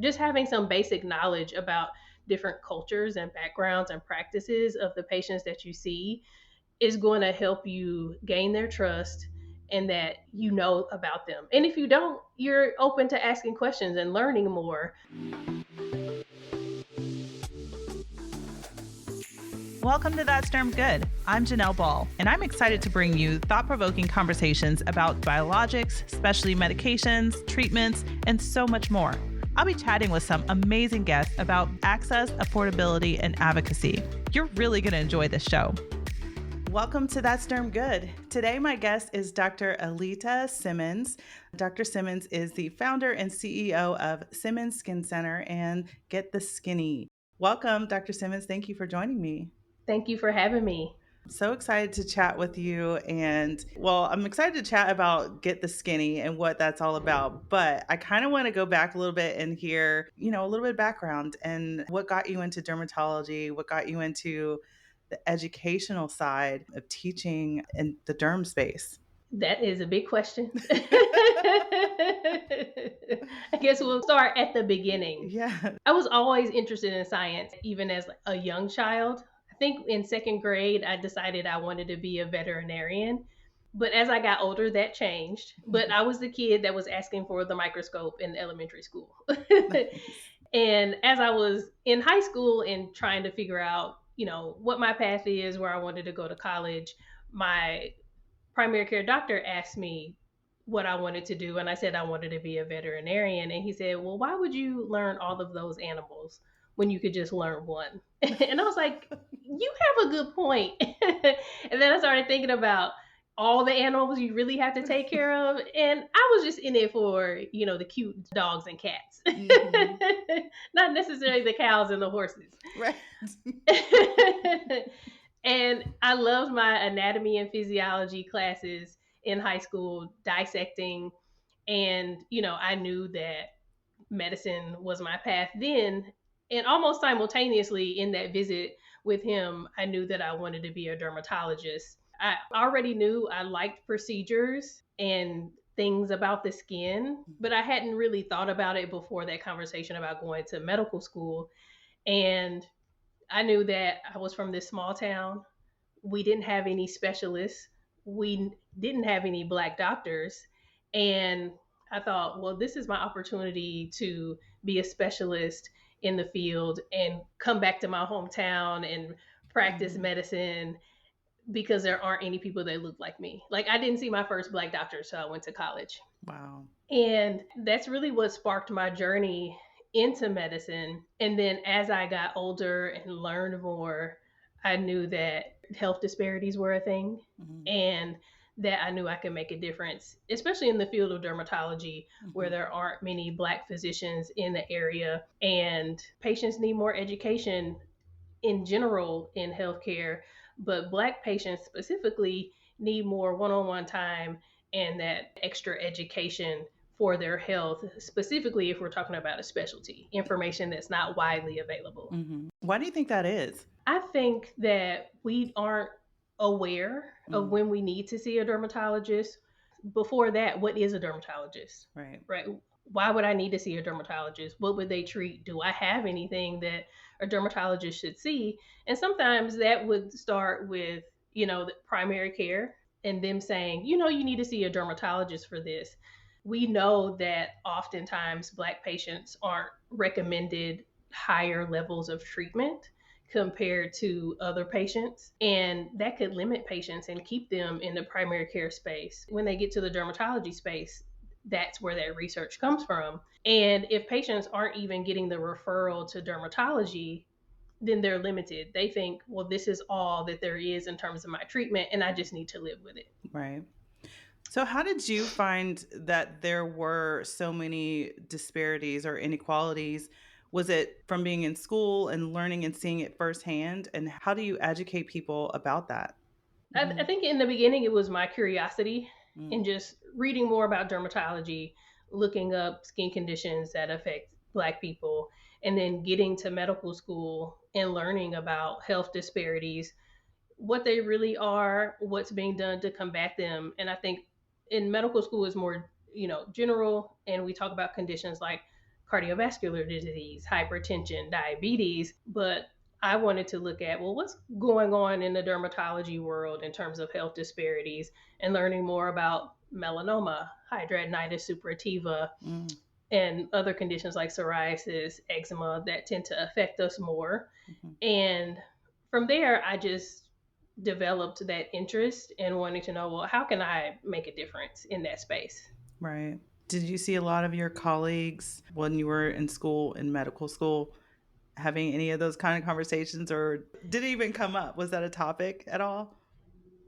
just having some basic knowledge about different cultures and backgrounds and practices of the patients that you see is going to help you gain their trust and that you know about them. And if you don't, you're open to asking questions and learning more. Welcome to That's Derm Good. I'm Janelle Ball, and I'm excited to bring you thought-provoking conversations about biologics, specialty medications, treatments, and so much more. I'll be chatting with some amazing guests about access, affordability, and advocacy. You're really going to enjoy this show. Welcome to That's Derm Good. Today, my guest is Dr. Aleta Simmons. Dr. Simmons is the founder and CEO of Simmons Skin Center and Get the Skinny. Welcome, Dr. Simmons. Thank you for joining me. Thank you for having me. I'm so excited to chat with you. And well, I'm excited to chat about Get the Skinny and what that's all about. But I kind of want to go back a little bit and hear, a little bit of background and what got you into dermatology, what got you into the educational side of teaching in the derm space. That is a big question. I guess we'll start at the beginning. Yeah. I was always interested in science, even as a young child. I think in second grade, I decided I wanted to be a veterinarian. But as I got older, that changed. But I was the kid that was asking for the microscope in elementary school. And as I was in high school and trying to figure out, what my path is, where I wanted to go to college, my primary care doctor asked me what I wanted to do. And I said I wanted to be a veterinarian. And he said, well, why would you learn all of those animals when you could just learn one? And I was like, you have a good point. And then I started thinking about all the animals you really have to take care of. And I was just in it for, the cute dogs and cats, not necessarily the cows and the horses. Right. And I loved my anatomy and physiology classes in high school, dissecting. And, I knew that medicine was my path then. And almost simultaneously in that visit with him, I knew that I wanted to be a dermatologist. I already knew I liked procedures and things about the skin, but I hadn't really thought about it before that conversation about going to medical school. And I knew that I was from this small town. We didn't have any specialists. We didn't have any Black doctors. And I thought, well, this is my opportunity to be a specialist in the field and come back to my hometown and practice medicine because there aren't any people that look like me. Like, I didn't see my first Black doctor, so I went to college. Wow. And that's really what sparked my journey into medicine. And then as I got older and learned more, I knew that health disparities were a thing and that I knew I could make a difference, especially in the field of dermatology, where there aren't many Black physicians in the area and patients need more education in general in healthcare, but Black patients specifically need more one-on-one time and that extra education for their health, specifically if we're talking about a specialty, information that's not widely available. Why do you think that is? I think that we aren't aware of when we need to see a dermatologist. Before that, what is a dermatologist? Right. Why would I need to see a dermatologist? What would they treat? Do I have anything that a dermatologist should see? And sometimes that would start with, the primary care and them saying, you need to see a dermatologist for this. We know that oftentimes Black patients aren't recommended higher levels of treatment compared to other patients. And that could limit patients and keep them in the primary care space. When they get to the dermatology space, that's where that research comes from. And if patients aren't even getting the referral to dermatology, then they're limited. They think, well, this is all that there is in terms of my treatment, and I just need to live with it. Right. So how did you find that there were so many disparities or inequalities? Was it from being in school and learning and seeing it firsthand? And how do you educate people about that? I think in the beginning, it was my curiosity and just reading more about dermatology, looking up skin conditions that affect Black people, and then getting to medical school and learning about health disparities, what they really are, what's being done to combat them. And I think in medical school is more, general, and we talk about conditions like cardiovascular disease, hypertension, diabetes, but I wanted to look at, well, what's going on in the dermatology world in terms of health disparities and learning more about melanoma, hidradenitis suppurativa, Mm, and other conditions like psoriasis, eczema that tend to affect us more. mhm. And from there, I just developed that interest in wanting to know, well, how can I make a difference in that space? Right. Did you see a lot of your colleagues when you were in school, in medical school, having any of those kind of conversations, or did it even come up? Was that a topic at all?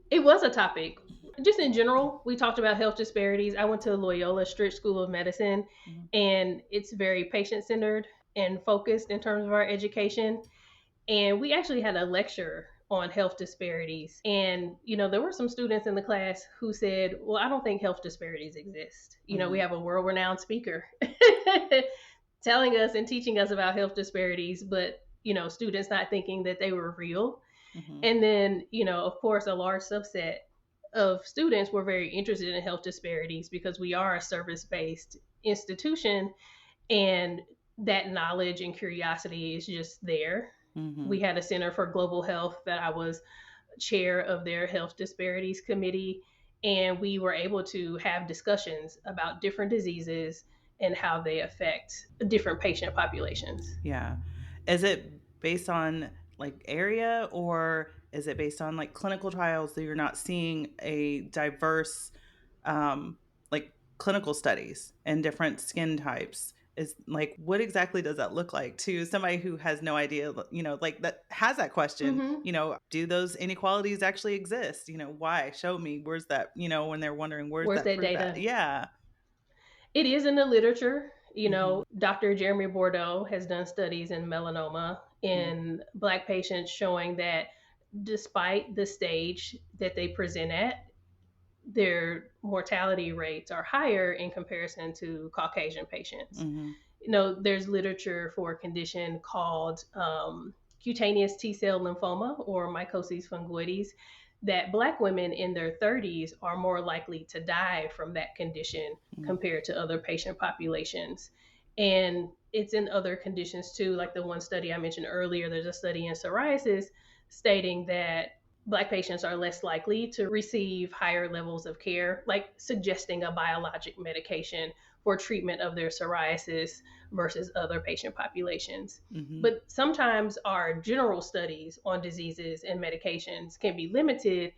It was a topic. Just in general, we talked about health disparities. I went to Loyola Strict School of Medicine, Mhm, and it's very patient centered and focused in terms of our education. And we actually had a lecture on health disparities. And, there were some students in the class who said, well, I don't think health disparities exist. We mhm, have a world renowned speaker telling us and teaching us about health disparities, but, students not thinking that they were real. mhm, And then, of course, a large subset of students were very interested in health disparities because we are a service based institution, and that knowledge and curiosity is just there. We mhm. had a Center for Global Health that I was chair of their health disparities committee, and we were able to have discussions about different diseases and how they affect different patient populations. Yeah. Is it based on like area, or is it based on like clinical trials that you're not seeing a diverse like clinical studies and different skin types? Is like what exactly does that look like to somebody who has no idea, like that has that question, Hmm. do those inequalities actually exist? Why? Show me. Where's that, when they're wondering where's Where's that that proof at? data? Yeah. It is in the literature. Mhm. Dr. Jeremy Bordeaux has done studies in melanoma Mhm. in Black patients showing that despite the stage that they present at, their mortality rates are higher in comparison to Caucasian patients. Mhm. There's literature for a condition called cutaneous T cell lymphoma or mycosis fungoides that Black women in their 30s are more likely to die from that condition Mhm. compared to other patient populations. And it's in other conditions too, like the one study I mentioned earlier. There's a study in psoriasis stating that Black patients are less likely to receive higher levels of care, like suggesting a biologic medication for treatment of their psoriasis versus other patient populations. Mhm. But sometimes our general studies on diseases and medications can be limited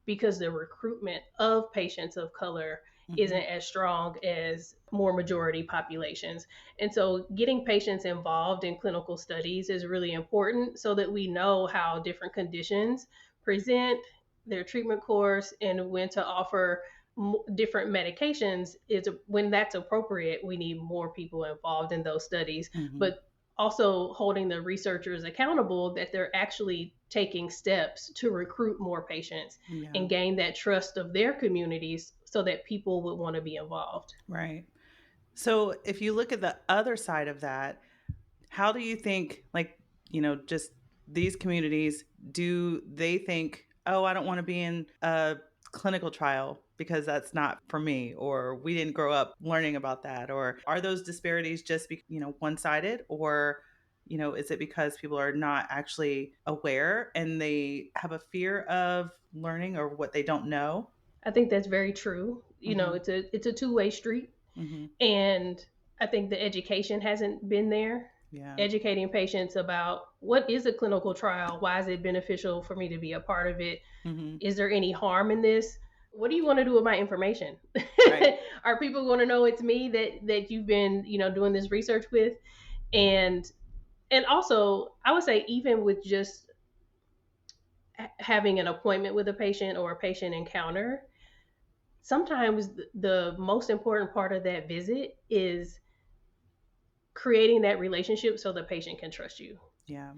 because the recruitment of patients of color isn't Mhm. as strong as more majority populations. And so getting patients involved in clinical studies is really important so that we know how different conditions present, their treatment course, and when to offer different medications. Is when that's appropriate, we need more people involved in those studies, Mhm. but also holding the researchers accountable that they're actually taking steps to recruit more patients Yeah. and gain that trust of their communities so that people would want to be involved. Right. So if you look at the other side of that, how do you think, like, just these communities, do they think, oh, I don't want to be in a clinical trial because that's not for me, or we didn't grow up learning about that? Or are those disparities just, one sided? Or, is it because people are not actually aware and they have a fear of learning or what they don't know? I think that's very true. Hmm. It's a two-way street. Hmm. And I think the education hasn't been there, Yeah. educating patients about what is a clinical trial, why is it beneficial for me to be a part of it, Hmm. is there any harm in this, what do you want to do with my information? Right. Are people going to know it's me that you've been doing this research with? And and also I would say, even with just having an appointment with a patient or a patient encounter, sometimes the most important part of that visit is creating that relationship so the patient can trust you. Yeah.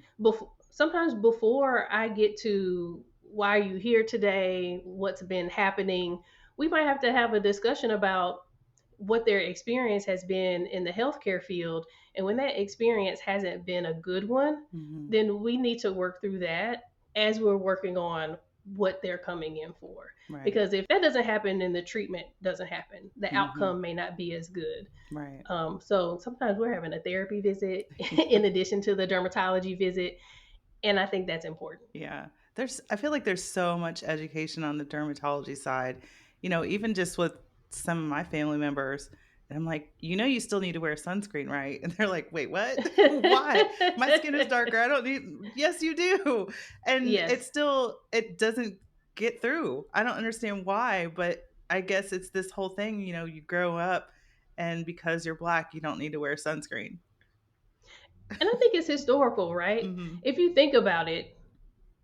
Sometimes before I get to why are you here today, what's been happening, we might have to have a discussion about what their experience has been in the healthcare field. And when that experience hasn't been a good one, Hmm. then we need to work through that as we're working on what they're coming in for. Right. Because if that doesn't happen, then the treatment doesn't happen. The Hmm. outcome may not be as good. Right. So sometimes we're having a therapy visit in addition to the dermatology visit, and I think that's important. Yeah. I feel like there's so much education on the dermatology side, even just with some of my family members. And I'm like, you still need to wear sunscreen, right? And they're like, wait, what? Why? My skin is darker. I don't need, yes, you do. And Yes. it doesn't get through. I don't understand why, but I guess it's this whole thing, you grow up and because you're black, you don't need to wear sunscreen. And I think it's historical, right? Hmm. If you think about it,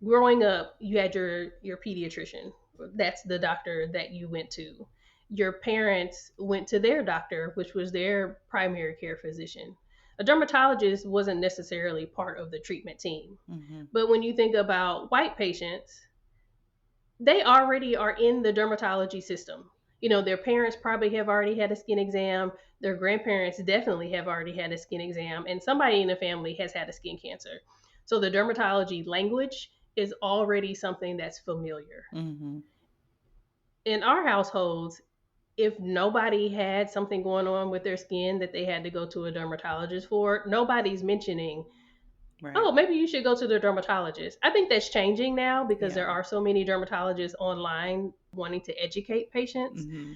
growing up, you had your pediatrician. That's the doctor that you went to. Your parents went to their doctor, which was their primary care physician. A dermatologist wasn't necessarily part of the treatment team. Hmm. But when you think about white patients, they already are in the dermatology system. You know, their parents probably have already had a skin exam. Their grandparents definitely have already had a skin exam, and somebody in the family has had a skin cancer. So the dermatology language is already something that's familiar. Hmm. In our households, if nobody had something going on with their skin that they had to go to a dermatologist for, nobody's mentioning, Right. oh, maybe you should go to the dermatologist. I think that's changing now because there Yeah. are so many dermatologists online wanting to educate patients. Hmm.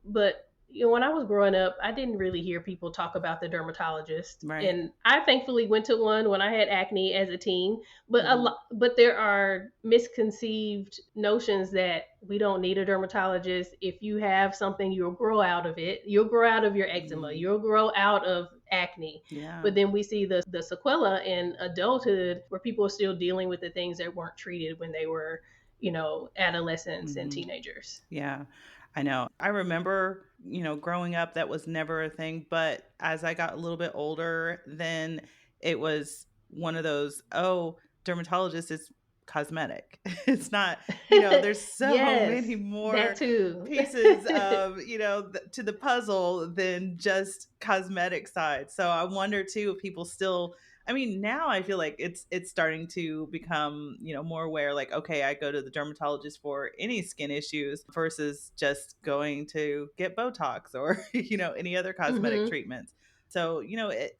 But you know, when I was growing up, I didn't really hear people talk about the dermatologist, Right. and I thankfully went to one when I had acne as a teen. But Hmm. but there are misconceived notions that we don't need a dermatologist. If you have something, you'll grow out of it. You'll grow out of your eczema. Hmm. You'll grow out of acne. Yeah. But then we see the sequela in adulthood where people are still dealing with the things that weren't treated when they were, you know, adolescents and Hmm. teenagers. Yeah, I know. I remember, growing up, that was never a thing. But as I got a little bit older, then it was one of those, oh, dermatologist is cosmetic. It's not, there's so many Yes, that more too. pieces of, to the puzzle than just cosmetic side. So I wonder too if people still, I mean, now I feel like it's starting to become, more aware, like, okay, I go to the dermatologist for any skin issues versus just going to get Botox or, any other cosmetic Hmm. treatments. So,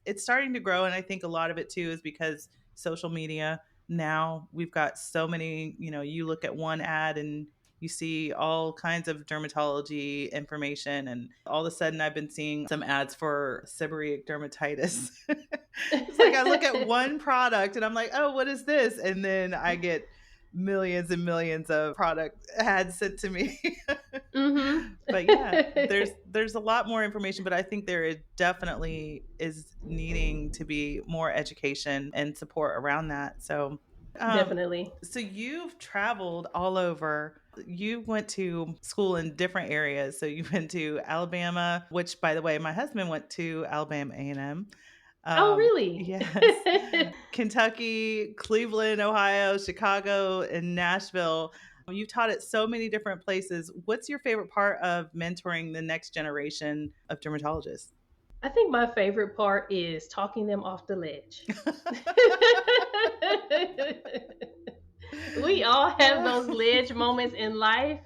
it's starting to grow. And I think a lot of it too is because social media, now we've got so many, you look at one ad and you see all kinds of dermatology information, and all of a sudden I've been seeing some ads for seborrheic dermatitis. It's like I look at one product and I'm like, oh, what is this? And then I get millions and millions of product ads sent to me. Hmm. But yeah, there's a lot more information, but I think there is definitely is needing to be more education and support around that. So um Definitely. so you've traveled all over. You went to school in different areas. So you went to Alabama, which by the way, my husband went to Alabama A&M. Oh, really? Yes. Kentucky, Cleveland, Ohio, Chicago, and Nashville. You've taught at so many different places. What's your favorite part of mentoring the next generation of dermatologists? I think my favorite part is talking them off the ledge. We all have those ledge moments in life.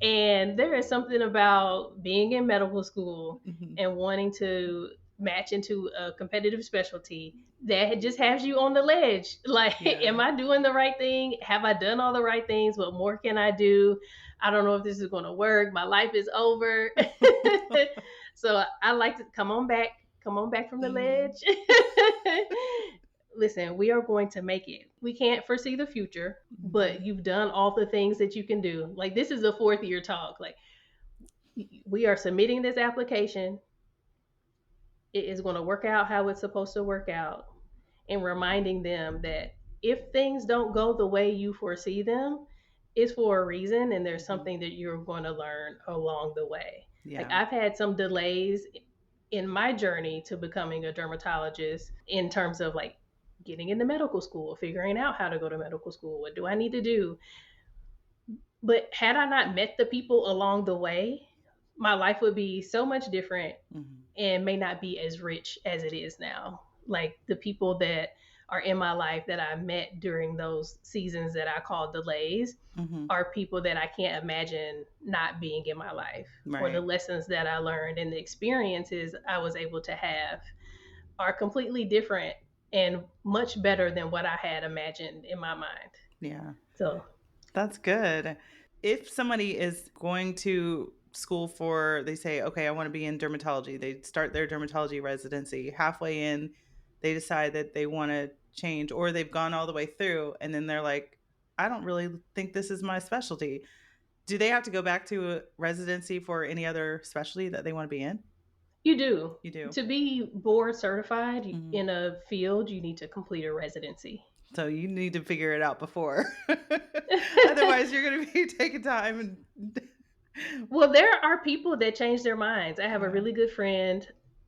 And there is something about being in medical school Mhm. and wanting to match into a competitive specialty that just has you on the ledge. Like, am Yeah. I doing the right thing? Have I done all the right things? What more can I do? I don't know if this is going to work. My life is over. So I like to come on back from the Mhm. ledge. Listen, we are going to make it. We can't foresee the future, but Mhm. you've done all the things that you can do. Like, this is a fourth year talk. Like, we are submitting this application. It is going to work out how it's supposed to work out, and reminding them that if things don't go the way you foresee them, it's for a reason, and there's Mhm. something that you're going to learn along the way. Like, Yeah. I've had some delays in my journey to becoming a dermatologist in terms of like getting into medical school, figuring out how to go to medical school, what do I need to do. But had I not met the people along the way, my life would be so much different Mhm. and may not be as rich as it is now. Like, the people that are in my life that I met during those seasons that I call delays Hmm. are people that I can't imagine not being in my life, or the Right. lessons that I learned and the experiences I was able to have are completely different and much better than what I had imagined in my mind. Yeah. So That's good. If somebody is going to school for, they say, okay, I want to be in dermatology, they start their dermatology residency. Halfway in, they decide that they want to change, or they've gone all the way through, and then they're like, I don't really think this is my specialty. Do they have to go back to a residency for any other specialty that they want to be in? you do. You do. To be board certified Hmm. in a field, you need to complete a residency. So you need to figure it out before. Otherwise, you're going to be taking time and. Well, there are people that change their minds. I have a Yeah. really good friend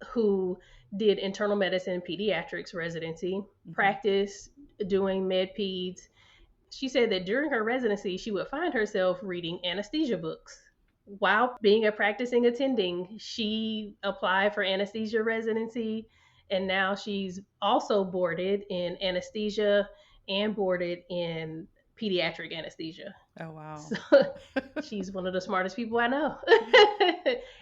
who did internal medicine pediatrics residency, Hmm. practice doing med peds. She said that during her residency, she would find herself reading anesthesia books. While being a practicing attending, she applied for anesthesia residency, and now she's also boarded in anesthesia and boarded in pediatric anesthesia. Oh, wow. So she's one of the smartest people I know.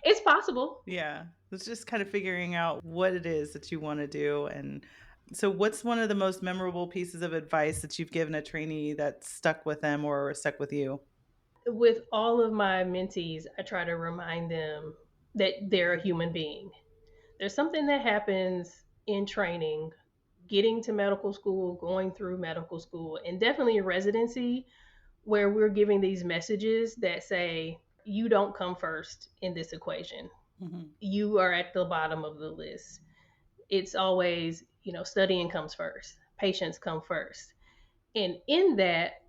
It's possible. Yeah. It's just kind of figuring out what it is that you want to do. And so, what's one of the most memorable pieces of advice that you've given a trainee that stuck with them or stuck with you? With all of my mentees, I try to remind them that they're a human being. There's something that happens in training, getting to medical school, going through medical school, and definitely residency, where we're giving these messages that say, you don't come first in this equation. Hmm. You are at the bottom of the list. It's always, studying comes first, patients come first. And in that,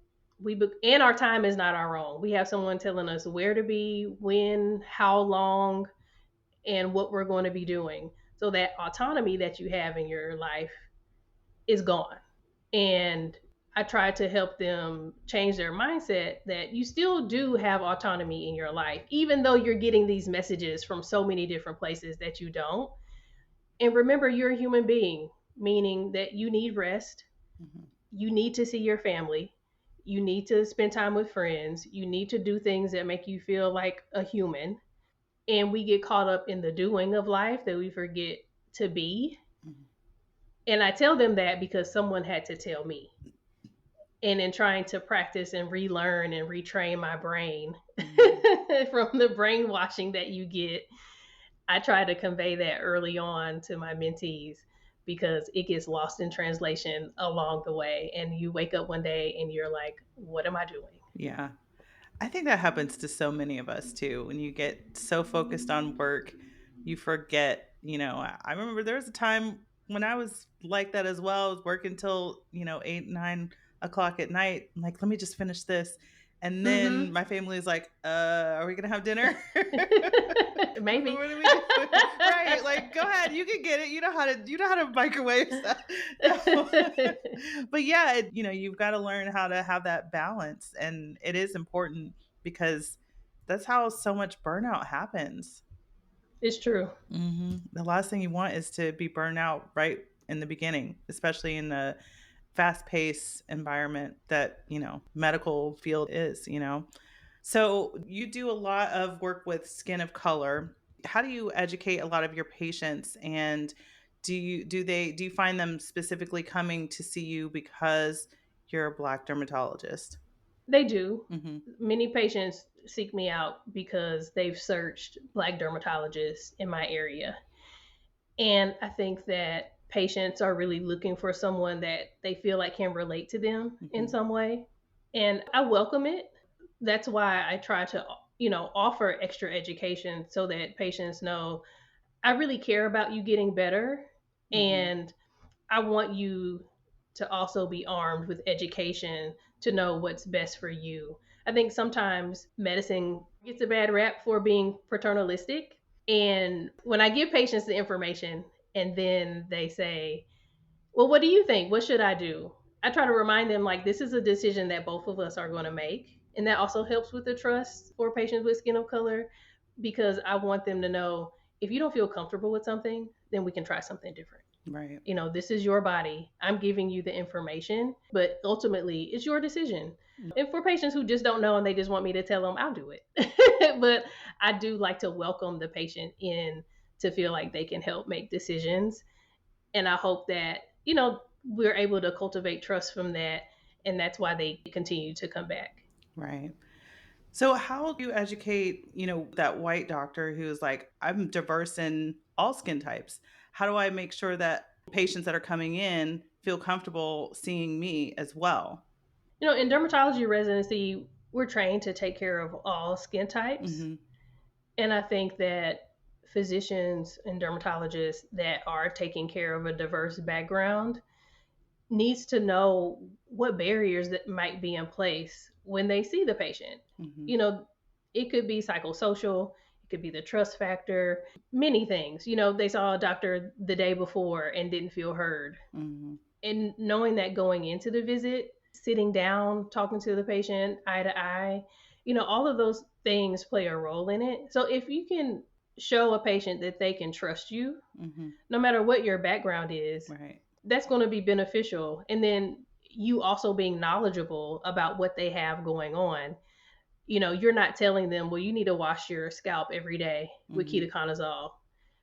and our time is not our own. We have someone telling us where to be, when, how long, and what we're going to be doing. So that autonomy that you have in your life is gone. And I try to help them change their mindset that you still do have autonomy in your life, even though you're getting these messages from so many different places that you don't. And remember, you're a human being, meaning that you need rest, Hmm. you need to see your family, you need to spend time with friends, you need to do things that make you feel like a human. And we get caught up in the doing of life that we forget to be. Hmm. And I tell them that because someone had to tell me. And in trying to practice and relearn and retrain my brain Hmm. from the brainwashing that you get, I try to convey that early on to my mentees because it gets lost in translation along the way. And you wake up one day and you're like, what am I doing? Yeah. I think that happens to so many of us too. When you get so focused on work, you forget, I remember there was a time when I was like that as well. I was working till, 8, 9 o'clock at night. I'm like, let me just finish this. And then Mm-hmm. my family is like, are we going to have dinner? Maybe. What do we do? Right. Like, go ahead. You can get it. You know how to microwave stuff. No. But yeah, you've got to learn how to have that balance. And it is important because that's how so much burnout happens. It's true. The last thing you want is to be burned out right in the beginning, especially in a fast paced environment that, medical field is. So you do a lot of work with skin of color. How do you educate a lot of your patients, and do you find them specifically coming to see you because you're a Black dermatologist? They do. Hmm. Many patients seek me out because they've searched Black dermatologists in my area. And I think that patients are really looking for someone that they feel like can relate to them in Hmm. some way. And I welcome it. That's why I try to, offer extra education so that patients know I really care about you getting better. Hmm. And I want you to also be armed with education to know what's best for you. I think sometimes medicine gets a bad rap for being paternalistic. And when I give patients the information and then they say, well, what do you think? What should I do? I try to remind them, like, this is a decision that both of us are going to make. And that also helps with the trust for patients with skin of color because I want them to know if you don't feel comfortable with something, then we can try something different. Right. This is your body. I'm giving you the information, but ultimately it's your decision. And for patients who just don't know and they just want me to tell them, I'll do it. But I do like to welcome the patient in to feel like they can help make decisions. And I hope that, we're able to cultivate trust from that. And that's why they continue to come back. Right. So how do you educate, that white doctor who's like, I'm diverse in all skin types? How do I make sure that patients that are coming in feel comfortable seeing me as well? In dermatology residency, we're trained to take care of all skin types. Hmm. And I think that physicians and dermatologists that are taking care of a diverse background needs to know what barriers that might be in place when they see the patient. Hmm. You know, it could be psychosocial, it could be the trust factor, many things. They saw a doctor the day before and didn't feel heard. Hmm. And knowing that going into the visit, sitting down, talking to the patient eye to eye, all of those things play a role in it. So if you can show a patient that they can trust you, Hmm. no matter what your background is, Right. that's going to be beneficial. And then you also being knowledgeable about what they have going on. You're not telling them, well, you need to wash your scalp every day with Hmm. ketoconazole,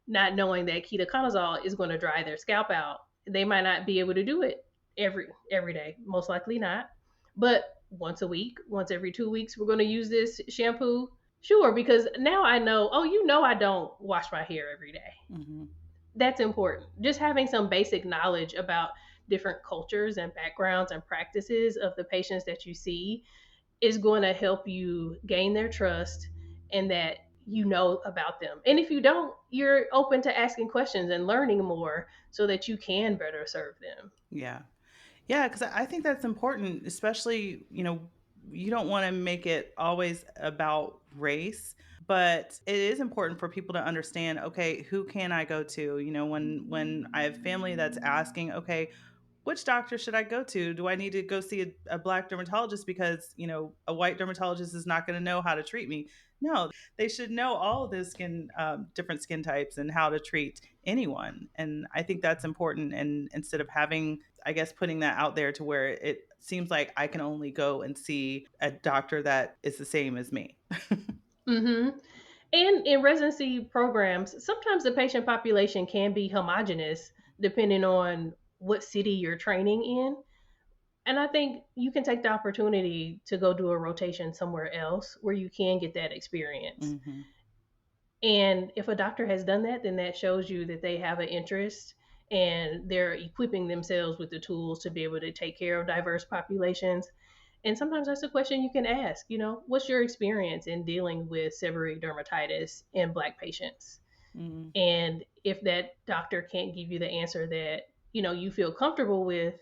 not knowing that ketoconazole is going to dry their scalp out. They might not be able to do it every day, most likely not. But once a week, once every 2 weeks, we're going to use this shampoo. Sure, because now I know, oh, I don't wash my hair every day. Hmm. That's important. Just having some basic knowledge about different cultures and backgrounds and practices of the patients that you see is going to help you gain their trust and that about them. And if you don't, you're open to asking questions and learning more so that you can better serve them. Yeah. Yeah, because I think that's important, especially, you don't want to make it always about race, but it is important for people to understand, okay, who can I go to? When I have family that's asking, okay, which doctor should I go to? Do I need to go see a black dermatologist because, a white dermatologist is not going to know how to treat me? No, they should know all of the different skin types and how to treat anyone. And I think that's important. And instead of having, I guess, putting that out there to where it seems like I can only go and see a doctor that is the same as me. Mm-hmm. And in residency programs, sometimes the patient population can be homogenous depending on what city you're training in. And I think you can take the opportunity to go do a rotation somewhere else where you can get that experience. Hmm. And if a doctor has done that, then that shows you that they have an interest and they're equipping themselves with the tools to be able to take care of diverse populations. And sometimes that's a question you can ask, what's your experience in dealing with seborrheic dermatitis in Black patients? Hmm. And if that doctor can't give you the answer that, you feel comfortable with,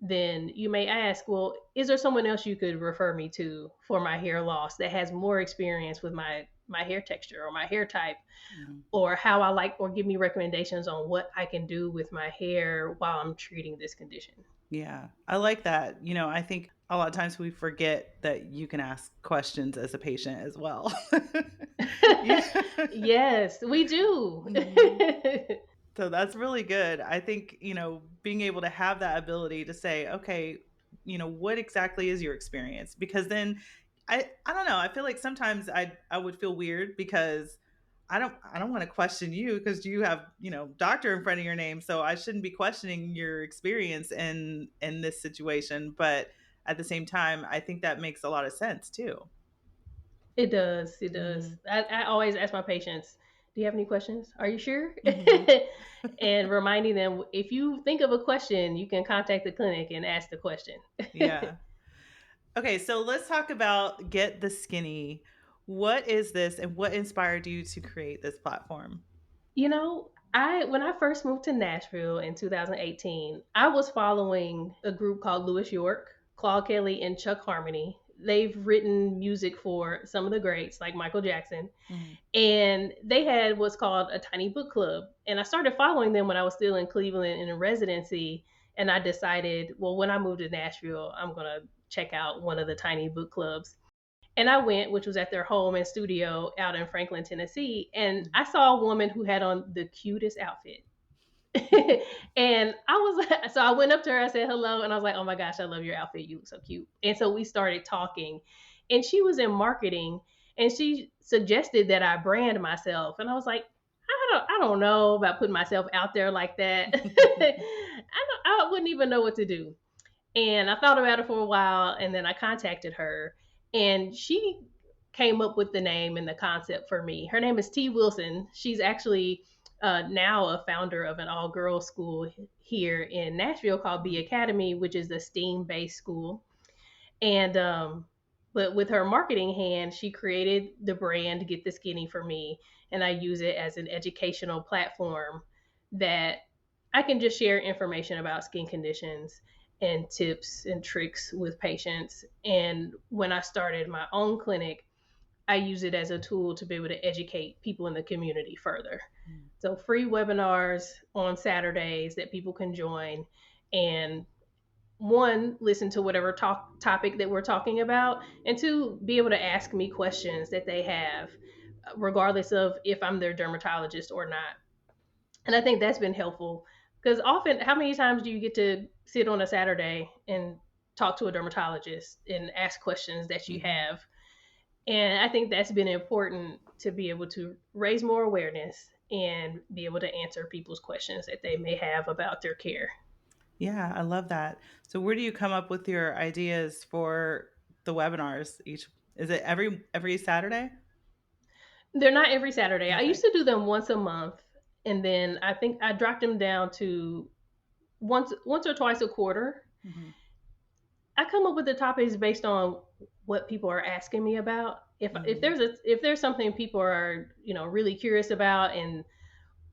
then you may ask, well, is there someone else you could refer me to for my hair loss that has more experience with my hair texture or my hair type Hmm. or how I like or give me recommendations on what I can do with my hair while I'm treating this condition. Yeah, I like that. I think a lot of times we forget that you can ask questions as a patient as well. Yeah. Yes, we do. Mhm. So that's really good. I think, being able to have that ability to say, okay, what exactly is your experience? Because then I don't know, I feel like sometimes I would feel weird because I don't want to question you because you have, doctor in front of your name, so I shouldn't be questioning your experience in this situation, but at the same time, I think that makes a lot of sense too. It does. It does. Mhm. I always ask my patients, do you have any questions? Are you sure? Mhm. And reminding them, if you think of a question, you can contact the clinic and ask the question. Yeah. Okay, so let's talk about Get the Skinny. What is this and what inspired you to create this platform? I when I first moved to Nashville in 2018, I was following a group called Louis York, Claude Kelly, and Chuck Harmony. They've written music for some of the greats like Michael Jackson, Mhm. and they had what's called a tiny book club. And I started following them when I was still in Cleveland in residency. And I decided, well, when I moved to Nashville, I'm gonna check out one of the tiny book clubs. And I went, which was at their home and studio out in Franklin, Tennessee. And I saw a woman who had on the cutest outfit. And I was so I went up to her, I said hello, and I was like, "Oh my gosh, I love your outfit. You look so cute." And so we started talking. And she was in marketing, and she suggested that I brand myself. And I was like, I don't know about putting myself out there like that. I wouldn't even know what to do. And I thought about it for a while, and then I contacted her, and she came up with the name and the concept for me. Her name is T. Wilson. She's actually now a founder of an all girls school here in Nashville called B Academy, which is a STEAM based school. And but with her marketing hand, she created the brand Get the Skinny for me, and I use it as an educational platform that I can just share information about skin conditions and tips and tricks with patients. And when I started my own clinic, I use it as a tool to be able to educate people in the community further. So free webinars on Saturdays that people can join, and one, listen to whatever topic that we're talking about, and two, be able to ask me questions that they have, regardless of if I'm their dermatologist or not. And I think that's been helpful because often, how many times do you get to sit on a Saturday and talk to a dermatologist and ask questions that you have? And I think that's been important to be able to raise more awareness and be able to answer people's questions that they may have about their care. Yeah, I love that. So where do you come up with your ideas for the webinars each? Is it every Saturday? They're not every Saturday. I used Okay. to do them once a month, and then I think I dropped them down to once or twice a quarter. Mhm. I come up with the topics based on what people are asking me about. Mhm. If there's something people are really curious about, and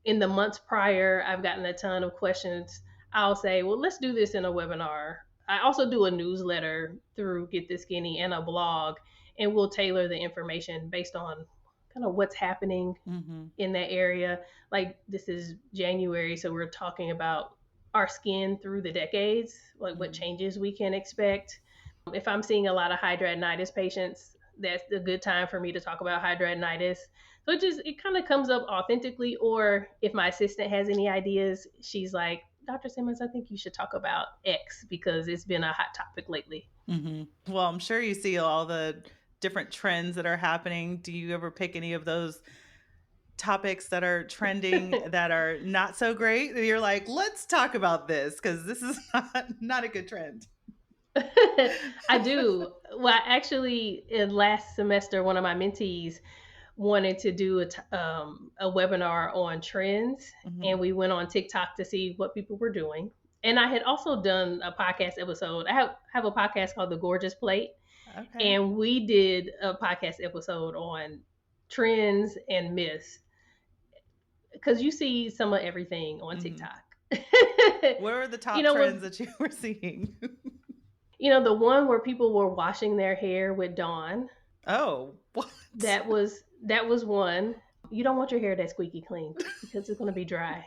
in the months prior I've gotten a ton of questions, I'll say, well, let's do this in a webinar. I also do a newsletter through Get This Skinny and a blog, and we'll tailor the information based on kind of what's happening Mhm. in that area. Like this is January, so we're talking about our skin through the decades, like what Mhm. changes we can expect. If I'm seeing a lot of hidradenitis patients, that's a good time for me to talk about hidradenitis. So it kind of comes up authentically. Or if my assistant has any ideas, she's like, Dr. Simmons, I think you should talk about X because it's been a hot topic lately. Mhm. Well, I'm sure you see all the different trends that are happening. Do you ever pick any of those topics that are trending that are not so great? And you're like, let's talk about this because this is not a good trend. I do. Well, actually, in last semester, one of my mentees wanted to do a webinar on trends, and Mhm. we went on TikTok to see what people were doing. And I had also done a podcast episode. I have a podcast called The Gorgeous Plate, Okay. and we did a podcast episode on trends and myths because you see some of everything on Mhm. TikTok. What are the you top know, trends with that you were seeing? the one where people were washing their hair with Dawn. Oh, what? That was one. You don't want your hair that squeaky clean because it's going to be dry.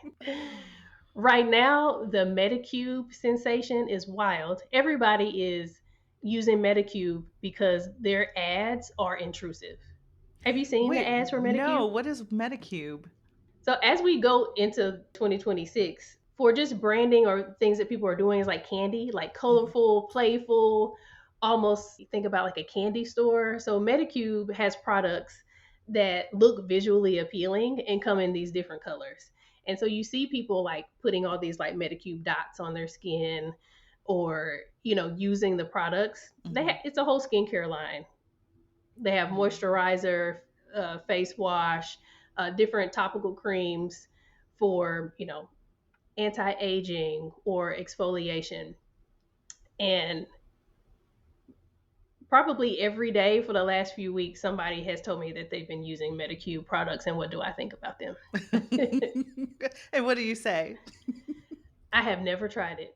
Right now, the Medicube sensation is wild. Everybody is using Medicube because their ads are intrusive. Have you seen the Wait, ads for no, Medicube? what is Medicube? So as we go into 2026, for just branding or things that people are doing is like candy, like Mhm. colorful, playful, almost think about like a candy store. So Medicube has products that look visually appealing and come in these different colors. And so you see people like putting all these like Medicube dots on their skin, or using the products. Mhm. It's a whole skincare line. They have Mhm. moisturizer, face wash, different topical creams for anti-aging or exfoliation. And probably every day for the last few weeks, somebody has told me that they've been using Medicube products, and what do I think about them? And what do you say? I have never tried it.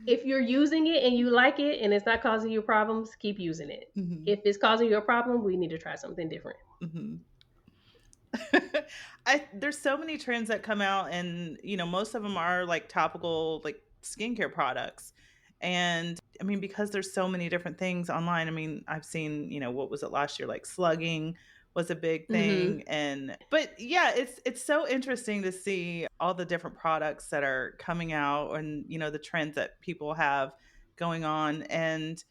If you're using it and you like it and it's not causing you problems, keep using it. Mhm. If it's causing you a problem, we need to try something different. Mhm. There's so many trends that come out, and most of them are like topical, like skincare products. And I mean, because there's so many different things online. I mean, I've seen, what was it last year, like slugging, was a big Mhm. thing. And but yeah, it's so interesting to see all the different products that are coming out, and the trends that people have going on. And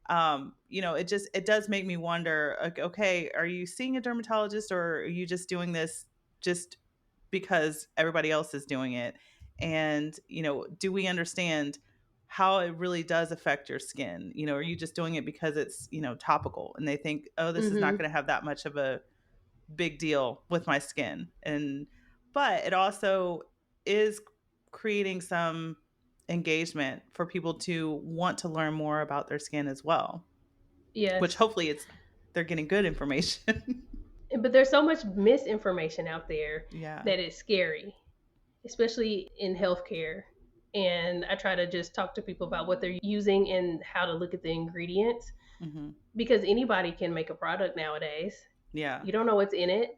it does make me wonder, like, okay, are you seeing a dermatologist, or are you just doing this just because everybody else is doing it? And do we understand how it really does affect your skin? Are you just doing it because it's topical, and they think, oh, this is not Mhm. going to have that much of a big deal with my skin? And but it also is creating some engagement for people to want to learn more about their skin as well, which Yes. hopefully they're getting good information. But there's so much misinformation out there Yeah. that it's scary, especially in healthcare. And I try to just talk to people about what they're using and how to look at the ingredients, Hmm. because anybody can make a product nowadays. Yeah. You don't know what's in it.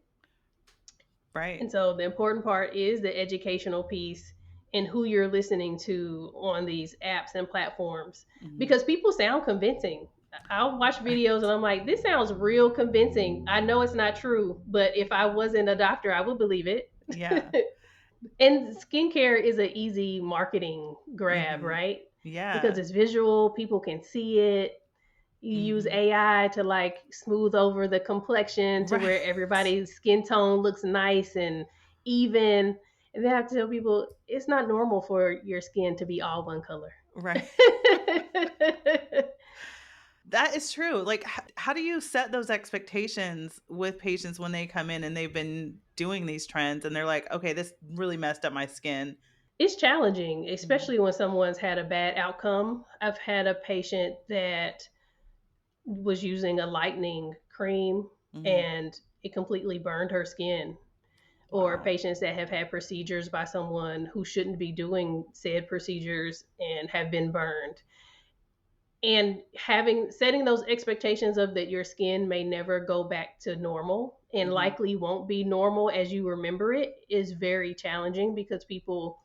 Right. And so the important part is the educational piece and who you're listening to on these apps and platforms, Hmm. because people sound convincing. I'll watch videos and Right. I'm like, this sounds real convincing. I know it's not true, but if I wasn't a doctor, I would believe it. Yeah. And skincare is an easy marketing grab, Hmm. right? Because Yeah. it's visual, people can see it. You use Hmm. AI to like smooth over the complexion to Right. where everybody's skin tone looks nice and even. And they have to tell people it's not normal for your skin to be all one color. Right. That is true. Like, how do you set those expectations with patients when they come in and they've been doing these trends and they're like, okay, this really messed up my skin? It's challenging, Mm-hmm. especially when someone's had a bad outcome. I've had a patient that was using a lightening cream Mm-hmm. and it completely burned her skin, or Wow. patients that have had procedures by someone who shouldn't be doing said procedures and have been burned. And having setting those expectations of that your skin may never go back to normal and Mm-hmm. likely won't be normal as you remember it is very challenging, because people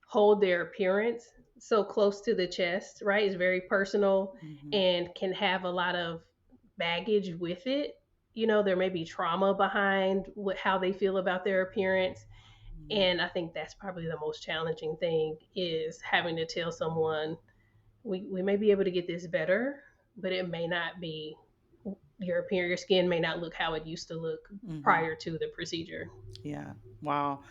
hold their appearance so close to the chest, right? It's very personal Mm-hmm. and can have a lot of baggage with it. There may be trauma behind how they feel about their appearance. Mm-hmm. And I think that's probably the most challenging thing, is having to tell someone, we may be able to get this better, but it may not be your skin may not look how it used to look Mm-hmm. prior to the procedure. Yeah. Wow.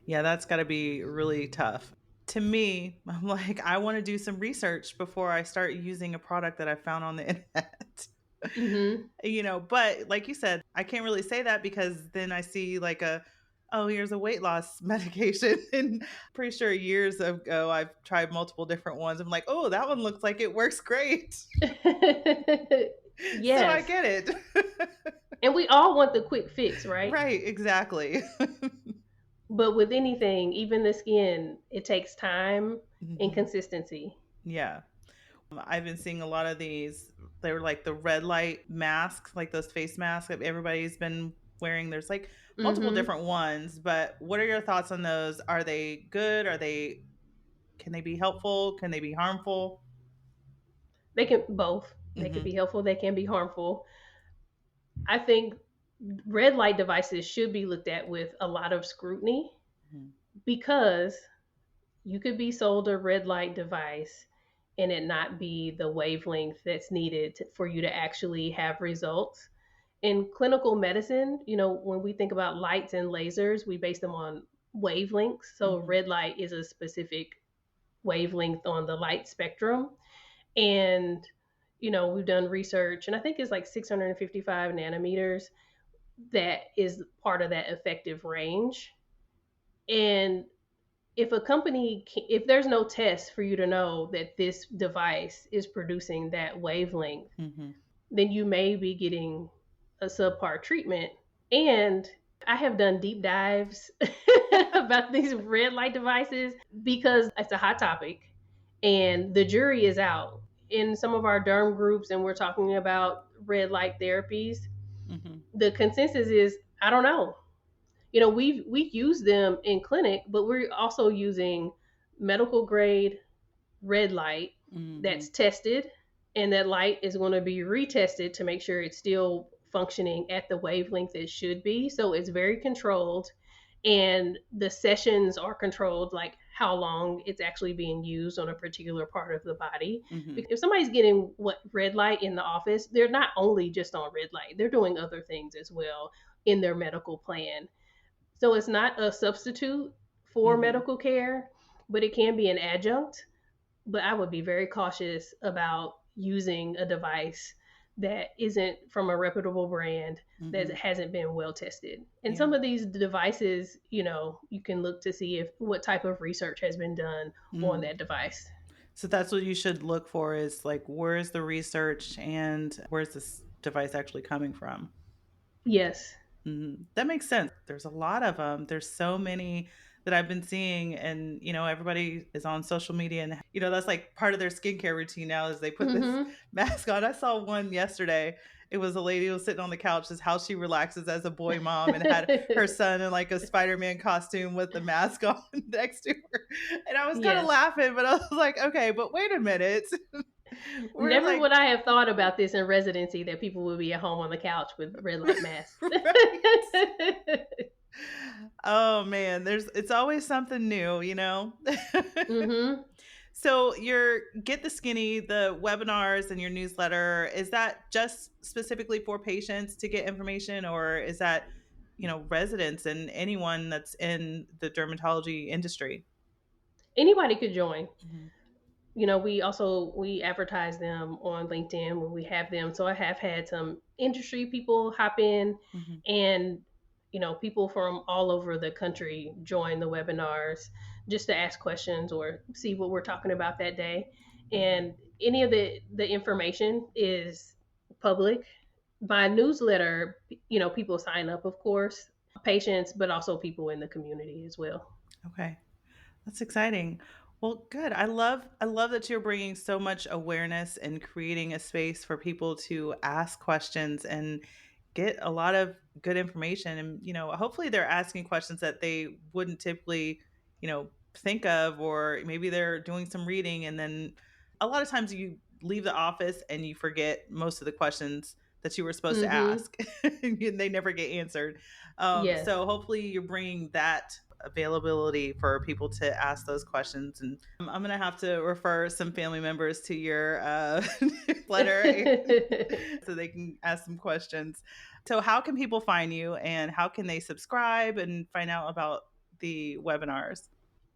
Yeah, that's got to be really tough. To me, I'm like, I want to do some research before I start using a product that I found on the internet. Mm-hmm. But like you said, I can't really say that, because then I see like oh, here's a weight loss medication. And pretty sure years ago I've tried multiple different ones. I'm like, oh, that one looks like it works great. So I Yes. get it. And we all want the quick fix, right? Right, exactly. But with anything, even the skin, it takes time and Hmm. consistency. Yeah. I've been seeing a lot of these. They're like the red light masks, like those face masks that everybody's been wearing. There's like multiple Mm-hmm. different ones, but what are your thoughts on those? Are they good? Can they be helpful? Can they be harmful? They can both. They could Hmm. be helpful. They can be harmful. I think red light devices should be looked at with a lot of scrutiny, Hmm. because you could be sold a red light device and it not be the wavelength that's needed for you to actually have results. In clinical medicine, when we think about lights and lasers, we base them on wavelengths. So Hmm. red light is a specific wavelength on the light spectrum. And, we've done research, and I think it's like 655 nanometers that is part of that effective range. And if there's no test for you to know that this device is producing that wavelength, Hmm. then you may be getting a subpar treatment. And I have done deep dives about these red light devices because it's a hot topic and the jury is out in some of our derm groups, and we're talking about red light therapies. Hmm. The consensus is, I don't know. We use them in clinic, but we're also using medical grade red light Hmm. that's tested, and that light is going to be retested to make sure it's still functioning at the wavelength it should be. So it's very controlled, and the sessions are controlled, like how long it's actually being used on a particular part of the body. Mm-hmm. Because if somebody's getting what red light in the office, they're not only just on red light, they're doing other things as well in their medical plan. So it's not a substitute for Mm-hmm. medical care, but it can be an adjunct. But I would be very cautious about using a device that isn't from a reputable brand, that Mm-hmm. hasn't been well tested. And Yeah. some of these devices, you can look to see if what type of research has been done on Mm. that device. So that's what you should look for, is like, where's the research and where's this device actually coming from? Yes. That makes sense. There's a lot of them. There's so many that I've been seeing, and everybody is on social media, and that's like part of their skincare routine now is they put this Mm-hmm. mask on. I saw one yesterday. It was a lady who was sitting on the couch, is how she relaxes as a boy mom, and had her son in like a Spider-Man costume with the mask on next to her. And I was kind of Yes. laughing, but I was like, okay, but wait a minute. We're Never like, would I have thought about this in residency, that people would be at home on the couch with red light masks. right. Oh man, it's always something new. Mm-hmm. So your Get the Skinny, the webinars and your newsletter, is that just specifically for patients to get information, or is that, residents and anyone that's in the dermatology industry? Anybody could join. Hmm. We advertise them on LinkedIn when we have them. So I have had some industry people hop in, Hmm. and people from all over the country join the webinars just to ask questions or see what we're talking about that day. Hmm. And any of the information is public. My newsletter, people sign up, of course, patients, but also people in the community as well. Okay. That's exciting. Well, good. I love that you're bringing so much awareness and creating a space for people to ask questions and get a lot of good information. And hopefully they're asking questions that they wouldn't typically, think of, or maybe they're doing some reading, and then a lot of times you leave the office and you forget most of the questions that you were supposed to Mm-hmm. ask, and they never get answered. Yes. So hopefully you're bringing that availability for people to ask those questions. And I'm going to have to refer some family members to your letter so they can ask some questions. So how can people find you, and how can they subscribe and find out about the webinars?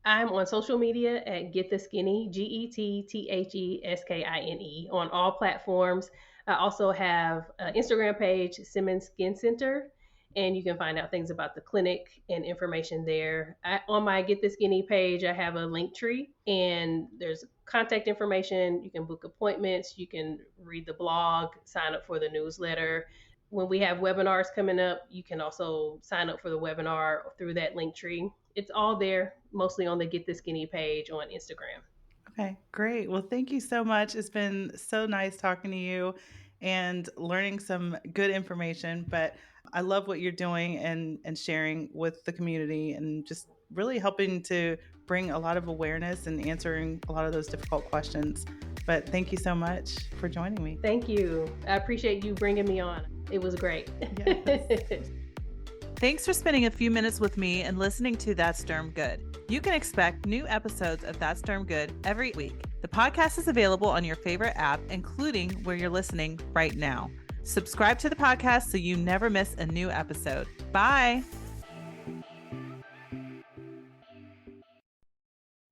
I'm on social media at Get the Skinny, GETTHESKINE, on all platforms. I also have an Instagram page, Simmons Skin Center, and you can find out things about the clinic and information there. On my Get the Skinny page, I have a link tree, and there's contact information. You can book appointments, you can read the blog, sign up for the newsletter. When we have webinars coming up, you can also sign up for the webinar through that link tree. It's all there, mostly on the Get the Skinny page on Instagram. Okay, great. Well, thank you so much. It's been so nice talking to you and learning some good information. But I love what you're doing and sharing with the community, and just really helping to bring a lot of awareness and answering a lot of those difficult questions. But thank you so much for joining me. Thank you. I appreciate you bringing me on. It was great. Yes. Thanks for spending a few minutes with me and listening to That's Derm Good. You can expect new episodes of That's Derm Good every week. The podcast is available on your favorite app, including where you're listening right now. Subscribe to the podcast so you never miss a new episode. Bye.